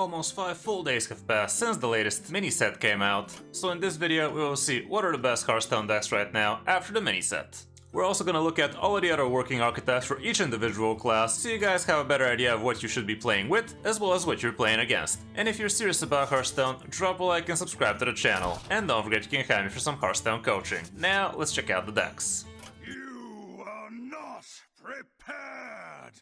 Almost 5 full days have passed since the latest mini set came out, so in this video we will see what are the best Hearthstone decks right now after the mini set. We're also gonna look at all of the other working archetypes for each individual class, so you guys have a better idea of what you should be playing with, as well as what you're playing against. And if you're serious about Hearthstone, drop a like and subscribe to the channel. And don't forget you can hire me for some Hearthstone coaching. Now, let's check out the decks. You are not prepared!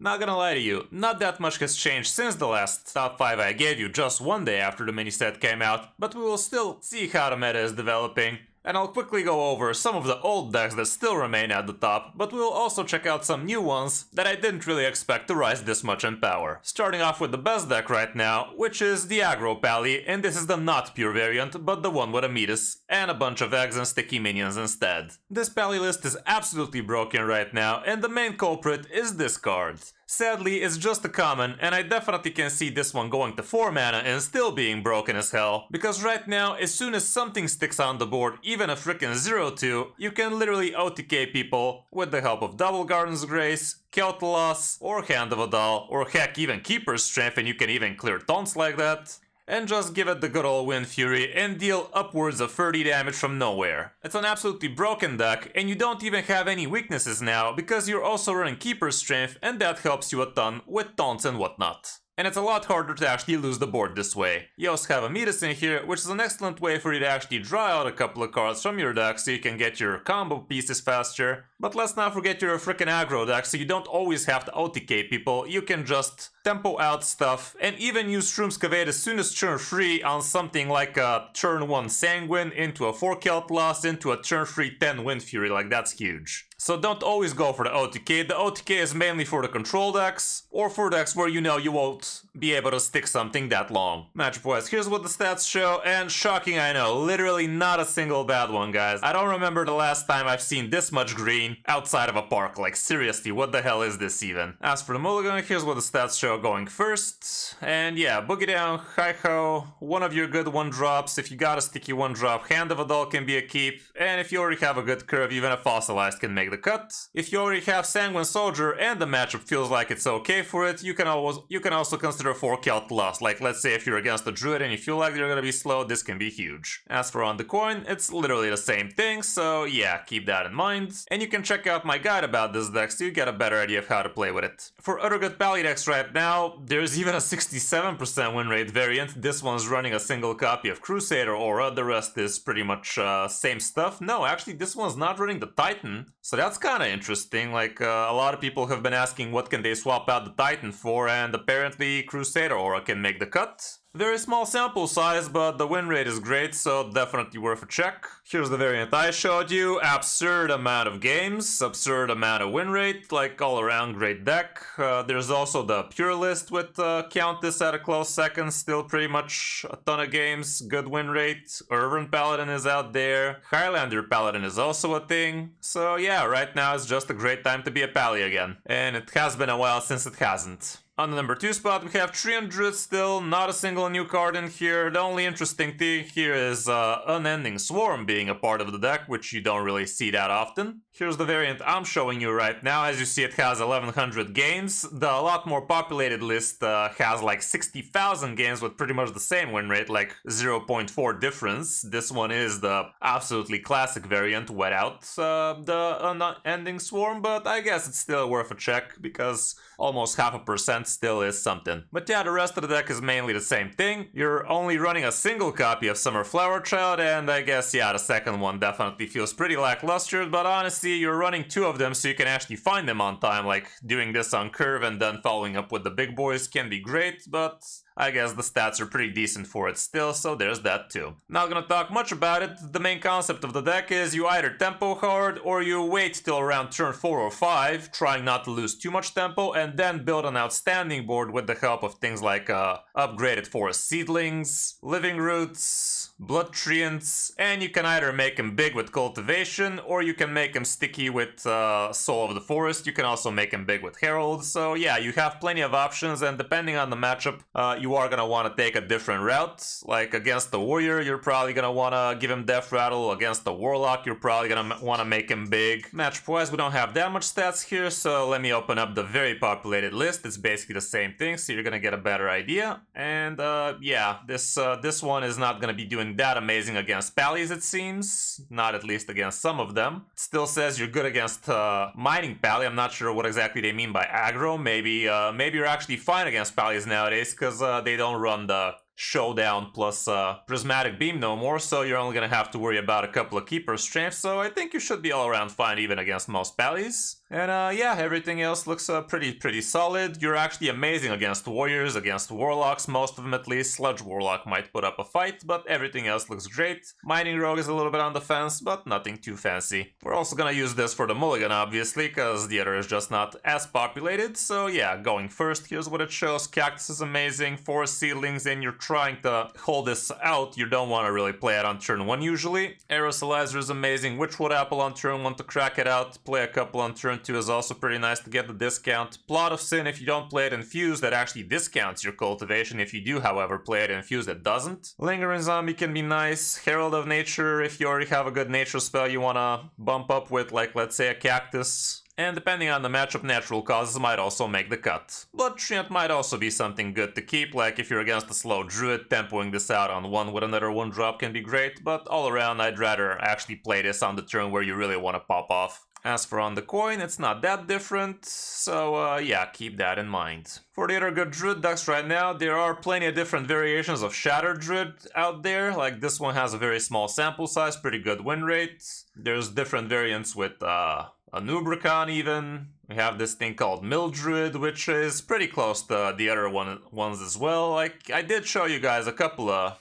Not gonna lie to you, not that much has changed since the last top 5 I gave you just one day after the mini set came out, but we will still see how the meta is developing. And I'll quickly go over some of the old decks that still remain at the top, but we'll also check out some new ones that I didn't really expect to rise this much in power. Starting off with the best deck right now, which is the Aggro Pally, and this is the not pure variant, but the one with a Metis, and a bunch of eggs and sticky minions instead. This Pally list is absolutely broken right now, and the main culprit is this card. Sadly, it's just a common, and I definitely can see this one going to 4 mana and still being broken as hell, because right now, as soon as something sticks on the board, even a frickin' 0-2, you can literally OTK people with the help of Double Garden's Grace, Kel'Thuz's, or Hand of a Doll, or heck, even Keeper's Strength, and you can even clear taunts like that. And just give it the good old Wind Fury and deal upwards of 30 damage from nowhere. It's an absolutely broken deck, and you don't even have any weaknesses now, because you're also running Keeper's Strength, and that helps you a ton with taunts and whatnot. And it's a lot harder to actually lose the board this way. You also have a Metis in here, which is an excellent way for you to actually draw out a couple of cards from your deck so you can get your combo pieces faster. But let's not forget you're a freaking aggro deck, so you don't always have to OTK people. You can just tempo out stuff and even use Shroomskavate as soon as turn 3 on something like a turn 1 Sanguine into a 4 Kel'Thuz into a turn 3 10 Wind Fury, like that's huge. So don't always go for the OTK. The OTK is mainly for the control decks, or for decks where you know you won't be able to stick something that long. Matchup wise, here's what the stats show, and shocking I know, literally not a single bad one, guys. I don't remember the last time I've seen this much green outside of a park, like seriously, what the hell is this even? As for the mulligan, here's what the stats show going first, and yeah, Boogie Down, Hi-Ho, one of your good 1-drops, if you got a sticky 1-drop, Hand of a Doll can be a keep, and if you already have a good curve, even a Fossilized can make the cut. If you already have Sanguine Soldier and the matchup feels like it's okay for it, you can also consider 4 Kel'Thuz. Like let's say if you're against a Druid and you feel like they're gonna be slow, this can be huge. As for on the coin, it's literally the same thing, so yeah, keep that in mind. And you can check out my guide about this deck so you get a better idea of how to play with it. For other good Pally decks right now, there's even a 67% win rate variant. This one's running a single copy of Crusader Aura, the rest is pretty much same stuff. No, actually this one's not running the Titan, so that's kind of interesting. Like a lot of people have been asking what can they swap out the Titan for, and apparently Crusader Aura can make the cut. Very small sample size, but the win rate is great, so definitely worth a check. Here's the variant I showed you. Absurd amount of games, absurd amount of win rate, like all around great deck. There's also the pure list with Countess at a close second, still pretty much a ton of games, good win rate. Arent Paladin is out there. Highlander Paladin is also a thing. So yeah, right now is just a great time to be a Pally again. And it has been a while since it hasn't. On the number 2 spot, we have 300 still, not a single new card in here. The only interesting thing here is Unending Swarm being a part of the deck, which you don't really see that often. Here's the variant I'm showing you right now. As you see, it has 1100 games. The lot more populated list has like 60,000 games with pretty much the same win rate, like 0.4 difference. This one is the absolutely classic variant without the Unending Swarm, but I guess it's still worth a check because almost 0.5% still is something. But yeah, the rest of the deck is mainly the same thing. You're only running a single copy of Summer Flower Child, and I guess, yeah, the second one definitely feels pretty lackluster, but honestly, you're running 2 of them so you can actually find them on time, like doing this on curve and then following up with the big boys can be great, but I guess the stats are pretty decent for it still, so there's that too. Not gonna talk much about it. The main concept of the deck is you either tempo hard or you wait till around turn 4 or 5, trying not to lose too much tempo, and then build an outstanding board with the help of things like upgraded forest seedlings, living roots, blood treants, and you can either make them big with cultivation or you can make them sticky with Soul of the Forest. You can also make them big with Herald, so yeah, you have plenty of options, and depending on the matchup, you you are gonna want to take a different route. Like against the warrior, you're probably gonna want to give him death rattle. Against the warlock, you're probably gonna want to make him big. Matchup-wise, we don't have that much stats here, so let me open up the very populated list. It's basically the same thing, so you're gonna get a better idea. And yeah, this one is not gonna be doing that amazing against pallies, it seems. Not at least against some of them. It still says you're good against mining pally. I'm not sure what exactly they mean by aggro. Maybe you're actually fine against pallies nowadays because they don't run the showdown plus prismatic beam no more, so you're only gonna have to worry about a couple of keeper strengths, so I think you should be all around fine even against most pallies. And yeah, everything else looks pretty solid. You're actually amazing against warriors, against warlocks, most of them at least. Sludge warlock might put up a fight, but everything else looks great. Mining rogue is a little bit on the fence, but nothing too fancy. We're also gonna use this for the mulligan, obviously, because the other is just not as populated. So yeah, going first, here's what it shows. Cactus is amazing, 4 seedlings, and you're trying to hold this out. You don't want to really play it on turn 1 usually. Aerosolizer is amazing. Witchwood apple on turn 1 to crack it out. Play a couple on turn 2 is also pretty nice to get the discount. Plot of Sin, if you don't play it infused, that actually discounts your cultivation. If you do, however, play it infused, it doesn't. Lingering Zombie can be nice. Herald of Nature, if you already have a good nature spell you want to bump up with, like let's say a Cactus. And depending on the matchup, Natural Causes might also make the cut. Blood Treant might also be something good to keep, like if you're against a slow druid, tempoing this out on 1 with another 1-drop can be great, but all around I'd rather actually play this on the turn where you really want to pop off. As for on the coin, it's not that different, so yeah, keep that in mind. For the other good Druid decks right now, there are plenty of different variations of Shattered Druid out there, like this one has a very small sample size, pretty good win rate. There's different variants with a Nubricon even. We have this thing called Mildruid, which is pretty close to the other ones as well. Like, I did show you guys a couple of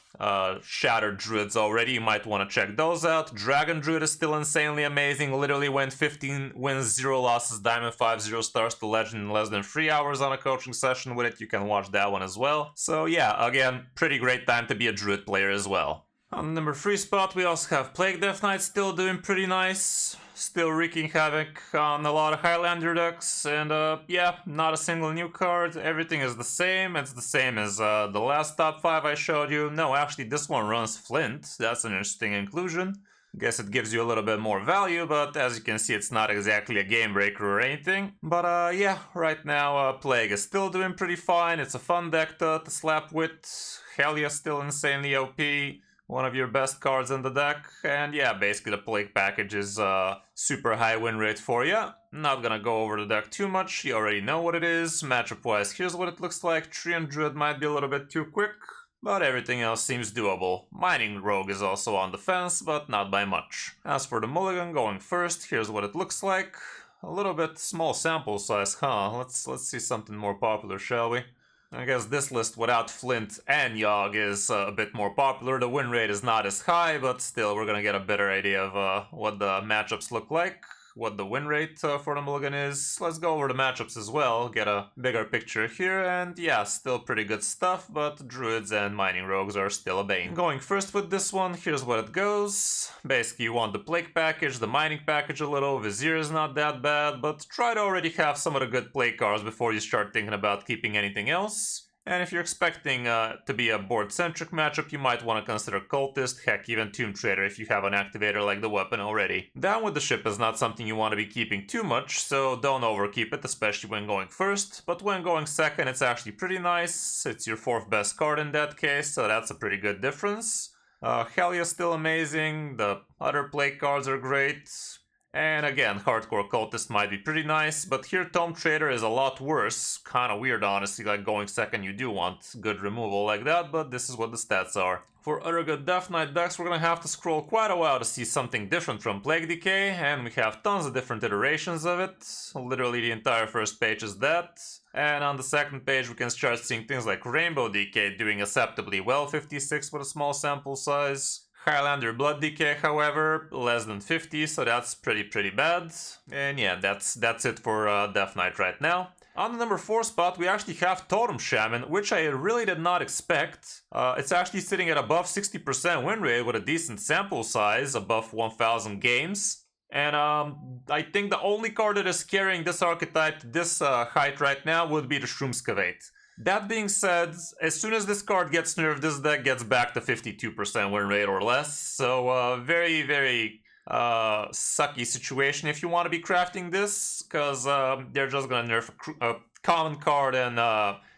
Shattered Druids already, you might want to check those out. Dragon Druid is still insanely amazing, literally went 15 wins, 0 losses, Diamond 5, 0 stars to Legend in less than 3 hours on a coaching session with it. You can watch that one as well. So yeah, again, pretty great time to be a Druid player as well. On the number 3 spot, we also have Plague Death Knight, still doing pretty nice. Still wreaking havoc on a lot of Highlander decks, and yeah, not a single new card. Everything is the same. It's the same as the last top 5 I showed you. No, actually, this one runs Flint. That's an interesting inclusion. Guess it gives you a little bit more value, but as you can see, it's not exactly a game breaker or anything. But yeah, right now, Plague is still doing pretty fine. It's a fun deck to slap with. Hellia's still insanely OP. One of your best cards in the deck, and yeah, basically the Plague package is super high win rate for you. Not gonna go over the deck too much, you already know what it is. Matchup wise, here's what it looks like. Treant Druid might be a little bit too quick, but everything else seems doable. Mining Rogue is also on the fence, but not by much. As for the mulligan going first, here's what it looks like. A little bit small sample size, huh? Let's see something more popular, shall we? I guess this list without Flint and Yogg is a bit more popular. The win rate is not as high, but still we're gonna get a better idea of what the matchups look like, what the win rate for the mulligan is. Let's go over the matchups as well, get a bigger picture here, and yeah, still pretty good stuff, but Druids and Mining Rogues are still a bane. Going first with this one, here's what it goes. Basically, you want the Plague package, the Mining package a little, Vizier is not that bad, but try to already have some of the good play cards before you start thinking about keeping anything else. And if you're expecting to be a board-centric matchup, you might want to consider Cultist, heck, even Tomb Trader if you have an activator like the weapon already. Down with the Ship is not something you want to be keeping too much, so don't overkeep it, especially when going first. But when going second, it's actually pretty nice. It's your 4th best card in that case, so that's a pretty good difference. Hellia's still amazing, the other play cards are great. And again, Hardcore Cultist might be pretty nice, but here Tomb Trader is a lot worse. Kinda weird, honestly, like going second you do want good removal like that, but this is what the stats are. For other good Death Knight decks, we're gonna have to scroll quite a while to see something different from Plague Decay, and we have tons of different iterations of it. Literally the entire first page is that. And on the second page we can start seeing things like Rainbow Decay doing acceptably well, 56 with a small sample size. Highlander Blood Decay, however, less than 50, so that's pretty bad. And yeah, that's it for Death Knight right now. On the number 4 spot, we actually have Totem Shaman, which I really did not expect. It's actually sitting at above 60% win rate with a decent sample size, above 1000 games. And I think the only card that is carrying this archetype to this height right now would be the Shroomscavate. That being said, as soon as this card gets nerfed, this deck gets back to 52% win rate or less, so very, very sucky situation if you want to be crafting this, because they're just gonna nerf a common card and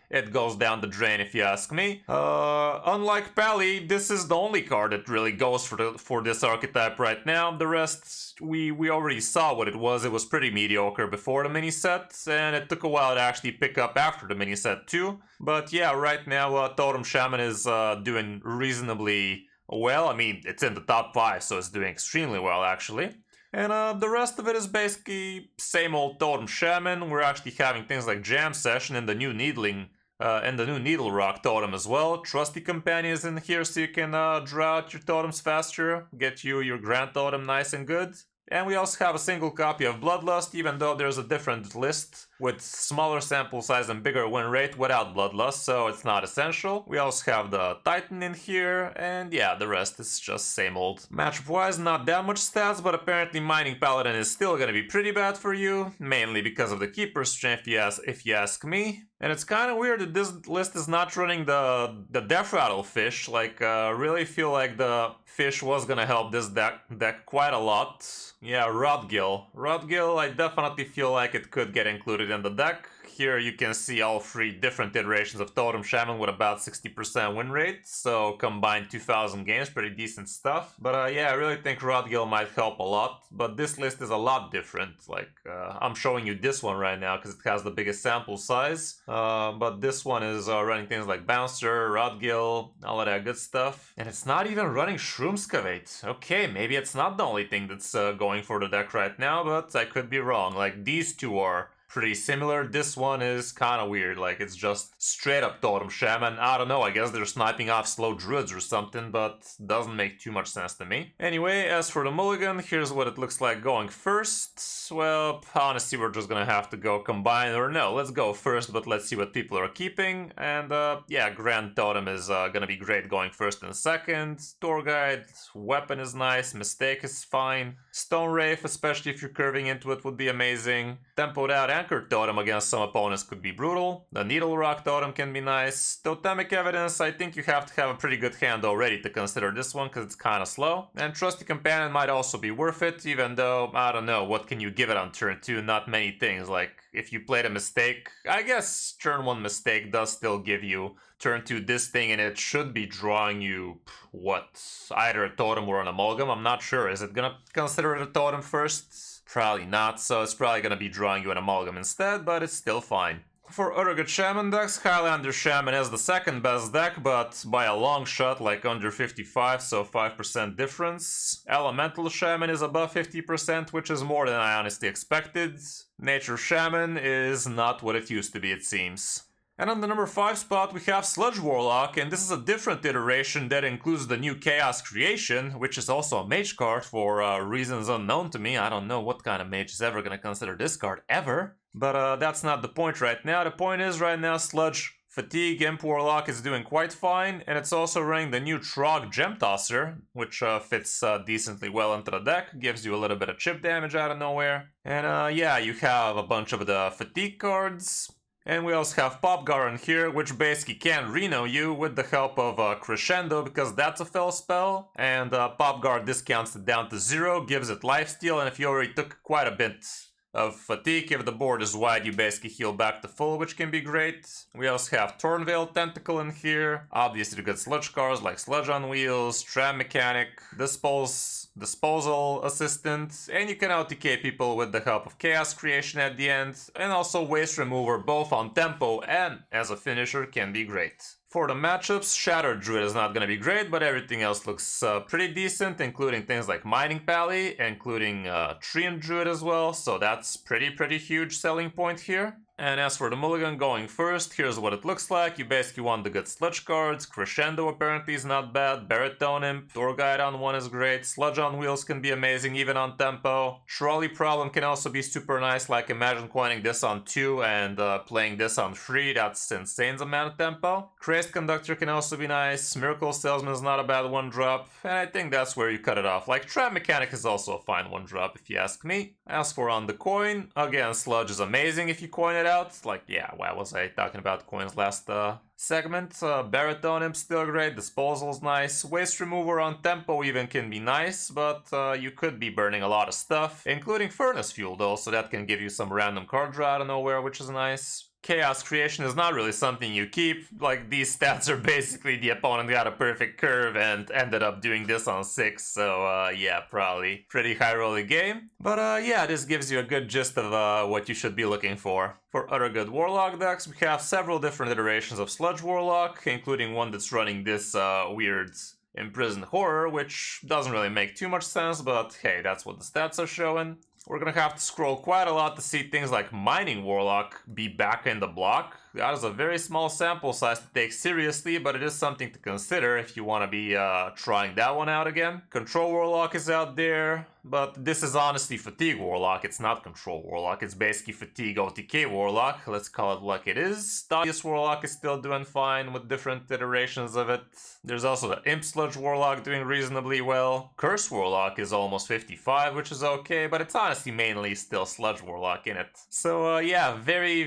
it goes down the drain if you ask me. Unlike Pally, this is the only card that really goes for this archetype right now. The rest, we already saw what it was. It was pretty mediocre before the mini set, and it took a while to actually pick up after the mini set too. But yeah, right now Totem Shaman is doing reasonably well. I mean, it's in the top 5, so it's doing extremely well actually. And the rest of it is basically same old Totem Shaman. We're actually having things like Jam Session and the new Needling and the new Needle Rock Totem as well. Trusty Companions in here so you can draw out your totems faster, get you your Grand Totem nice and good. And we also have a single copy of Bloodlust, even though there's a different list with smaller sample size and bigger win rate without Bloodlust, so it's not essential. We also have the Titan in here, and yeah, the rest is just same old. Matchup-wise, not that much stats, but apparently Mining Paladin is still gonna be pretty bad for you, mainly because of the Keeper strength if you ask me. And it's kind of weird that this list is not running the Death Rattle fish. Like, really feel like the fish was gonna help this deck quite a lot. Yeah, Rodgill. Rodgill, I definitely feel like it could get included in the deck. Here you can see all 3 different iterations of Totem Shaman with about 60% win rate, so combined 2000 games, pretty decent stuff. But yeah, I really think Rodgill might help a lot, but this list is a lot different. Like, I'm showing you this one right now because it has the biggest sample size, but this one is running things like Bouncer, Rodgill, all of that good stuff. And it's not even running Shroomscavate. Okay, maybe it's not the only thing that's going for the deck right now, but I could be wrong. Like, these two are pretty similar. This one is kind of weird, like it's just straight up Totem Shaman. I don't know, I guess they're sniping off slow druids or something, but doesn't make too much sense to me. Anyway, as for the mulligan, here's what it looks like going first. Well, honestly, we're just gonna have to go combine, or no, let's go first, but let's see what people are keeping. And yeah, Grand Totem is gonna be great going first and second. Tour Guide, Weapon is nice, Mistake is fine. Stone Wraith, especially if you're curving into it, would be amazing. Tempoed out Anchor Totem against some opponents could be brutal. The Needle Rock Totem can be nice. Totemic Evidence, I think you have to have a pretty good hand already to consider this one because it's kind of slow. And Trusty Companion might also be worth it, even though, I don't know, what can you give it on turn 2? Not many things. Like, if you played a Mistake, I guess turn 1 Mistake does still give you turn 2 this thing, and it should be drawing you, what, either a Totem or an Amalgam? I'm not sure. Is it gonna consider it a Totem first? Probably not, so it's probably gonna be drawing you an Amalgam instead, but it's still fine. For other good Shaman decks, Highlander Shaman is the second best deck, but by a long shot, like under 55, so 5% difference. Elemental Shaman is above 50%, which is more than I honestly expected. Nature Shaman is not what it used to be, it seems. And on the number 5 spot we have Sludge Warlock, and this is a different iteration that includes the new Chaos Creation, which is also a mage card for reasons unknown to me. I don't know what kind of mage is ever gonna consider this card, ever. But that's not the point right now. The point is right now Sludge Fatigue Imp Warlock is doing quite fine, and it's also running the new Trog Gem Tosser, which fits decently well into the deck, gives you a little bit of chip damage out of nowhere. And yeah, you have a bunch of the Fatigue cards. And we also have Popgar in here, which basically can Reno you with the help of Crescendo, because that's a fell spell. And Popgar discounts it down to 0, gives it lifesteal, and if you already took quite a bit of fatigue, if the board is wide, you basically heal back to full, which can be great. We also have Tornveil Tentacle in here. Obviously the good sludge cards like Sludge on Wheels, Tram Mechanic, Disposal Assistant, and you can OTK people with the help of Chaos Creation at the end, and also Waste Remover both on tempo and as a finisher can be great. For the matchups, Shattered Druid is not going to be great, but everything else looks pretty decent, including things like Mining Pally, including Treant Druid as well, so that's pretty huge selling point here. And as for the mulligan going first, here's what it looks like. You basically want the good sludge cards. Crescendo apparently is not bad. Baritone Imp, Tour Guide on 1 is great. Sludge on Wheels can be amazing even on tempo. Trolley Problem can also be super nice, like imagine coining this on 2 and playing this on 3. That's insane amount of tempo. Crazed Conductor can also be nice. Miracle Salesman is not a bad 1-drop. And I think that's where you cut it off. Like Trap Mechanic is also a fine 1-drop if you ask me. As for on the coin, again Sludge is amazing if you coin it out. Like, yeah, why was I talking about coins last segment? Baritone Imp's still great, Disposal's nice, Waste Remover on tempo even can be nice, but you could be burning a lot of stuff, including Furnace Fuel though, so that can give you some random card draw out of nowhere, which is nice. Chaos Creation is not really something you keep, like these stats are basically the opponent got a perfect curve and ended up doing this on 6, so yeah, probably pretty high rolling game. But yeah, this gives you a good gist of what you should be looking for. For other good Warlock decks, we have several different iterations of Sludge Warlock, including one that's running this weird Imprisoned Horror, which doesn't really make too much sense, but hey, that's what the stats are showing. We're gonna have to scroll quite a lot to see things like Mining Warlock be back in the block. That is a very small sample size to take seriously, but it is something to consider if you want to be trying that one out again. Control Warlock is out there, but this is honestly Fatigue Warlock. It's not Control Warlock, it's basically Fatigue OTK Warlock. Let's call it like it is. Stadius Warlock is still doing fine with different iterations of it. There's also the Imp Sludge Warlock doing reasonably well. Curse Warlock is almost 55, which is okay, but it's honestly mainly still Sludge Warlock in it. So yeah, very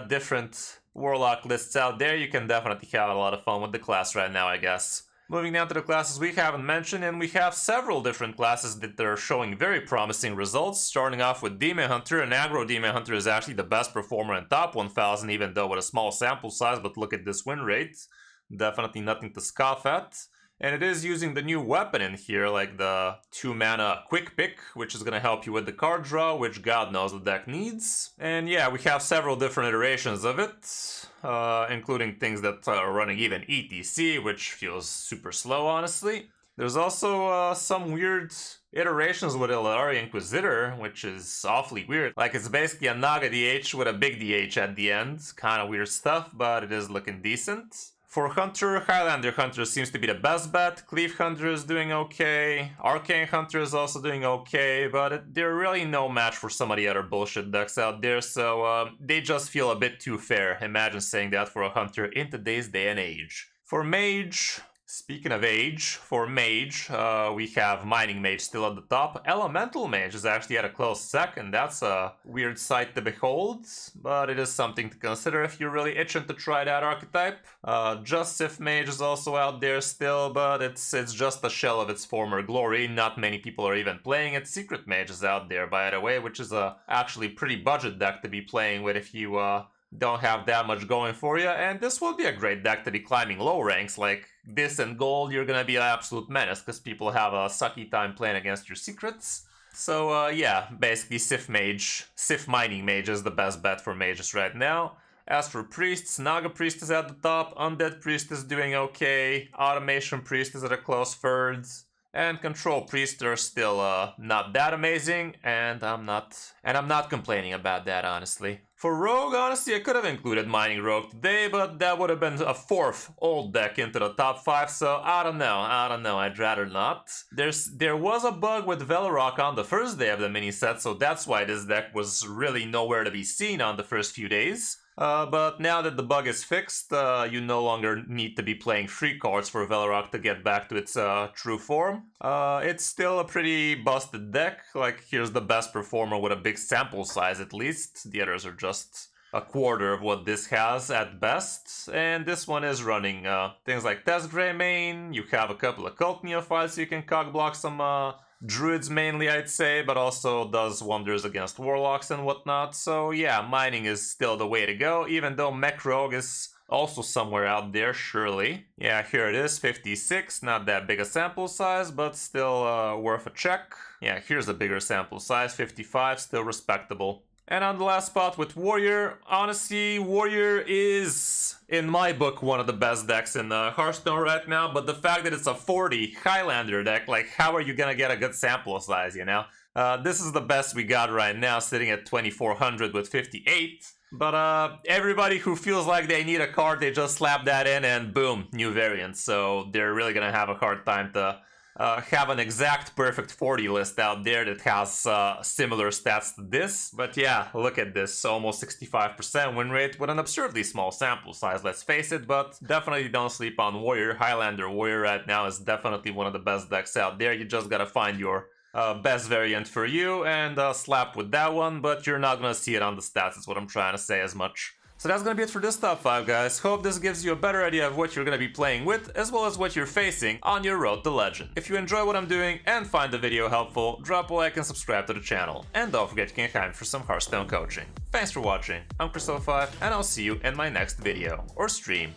different Warlock lists out there. You can definitely have a lot of fun with the class right now, I guess. Moving down to the classes we haven't mentioned, and we have several different classes that are showing very promising results, starting off with Demon Hunter, and Aggro Demon Hunter is actually the best performer in top 1000, even though with a small sample size, but look at this win rate. Definitely nothing to scoff at. And it is using the new weapon in here, like the 2-mana Quick Pick, which is going to help you with the card draw, which God knows the deck needs. And yeah, we have several different iterations of it, including things that are running even ETC, which feels super slow, honestly. There's also some weird iterations with Illari Inquisitor, which is awfully weird. Like, it's basically a Naga DH with a big DH at the end. Kind of weird stuff, but it is looking decent. For Hunter, Highlander Hunter seems to be the best bet. Cleave Hunter is doing okay. Arcane Hunter is also doing okay, but they're really no match for some of the other bullshit decks out there, so they just feel a bit too fair. Imagine saying that for a Hunter in today's day and age. For Mage, speaking of age, for Mage, we have Mining Mage still at the top. Elemental Mage is actually at a close second. That's a weird sight to behold, but it is something to consider if you're really itching to try that archetype. Just Sith Mage is also out there still, but it's just a shell of its former glory. Not many people are even playing it. Secret Mage is out there, by the way, which is a actually pretty budget deck to be playing with if you don't have that much going for you, and this will be a great deck to be climbing low ranks. Like this and gold, you're gonna be an absolute menace because people have a sucky time playing against your secrets. So yeah, basically Sith Mining Mage is the best bet for mages right now. As for priests, Naga Priest is at the top, Undead Priest is doing okay, Automation Priest is at a close third, and Control Priest are still not that amazing, and I'm not complaining about that, honestly. For Rogue, honestly, I could have included Mining Rogue today, but that would have been a fourth old deck into the top 5, so I don't know, I'd rather not. There was a bug with Velrock on the first day of the mini set, so that's why this deck was really nowhere to be seen on the first few days. But now that the bug is fixed, you no longer need to be playing free cards for Velrock to get back to its true form. It's still a pretty busted deck. Like, here's the best performer with a big sample size at least. The others are just a quarter of what this has at best. And this one is running things like Test Greymane. You have a couple of Cult Neophytes so you can cockblock some Druids mainly, I'd say, but also does wonders against Warlocks and whatnot. So yeah, mining is still the way to go, even though Mech Rogue is also somewhere out there, surely. Yeah, here it is, 56, not that big a sample size, but still worth a check. Yeah, here's a bigger sample size, 55, still respectable. And on the last spot with Warrior, honestly, Warrior is, in my book, one of the best decks in Hearthstone right now, but the fact that it's a 40 Highlander deck, like, how are you gonna get a good sample size, you know? This is the best we got right now, sitting at 2400 with 58. But everybody who feels like they need a card, they just slap that in and boom, new variant. So they're really gonna have a hard time to have an exact perfect 40 list out there that has similar stats to this. But yeah, look at this, almost 65% win rate with an absurdly small sample size, let's face it, but definitely don't sleep on Warrior. Highlander Warrior right now is definitely one of the best decks out there. You just gotta find your best variant for you, and slap with that one, but you're not gonna see it on the stats, is what I'm trying to say as much. So that's gonna be it for this top 5, guys. Hope this gives you a better idea of what you're gonna be playing with, as well as what you're facing on your road to legend. If you enjoy what I'm doing and find the video helpful, drop a like and subscribe to the channel. And don't forget you can hire me for some Hearthstone coaching. Thanks for watching, I'm Kris 05, and I'll see you in my next video or stream.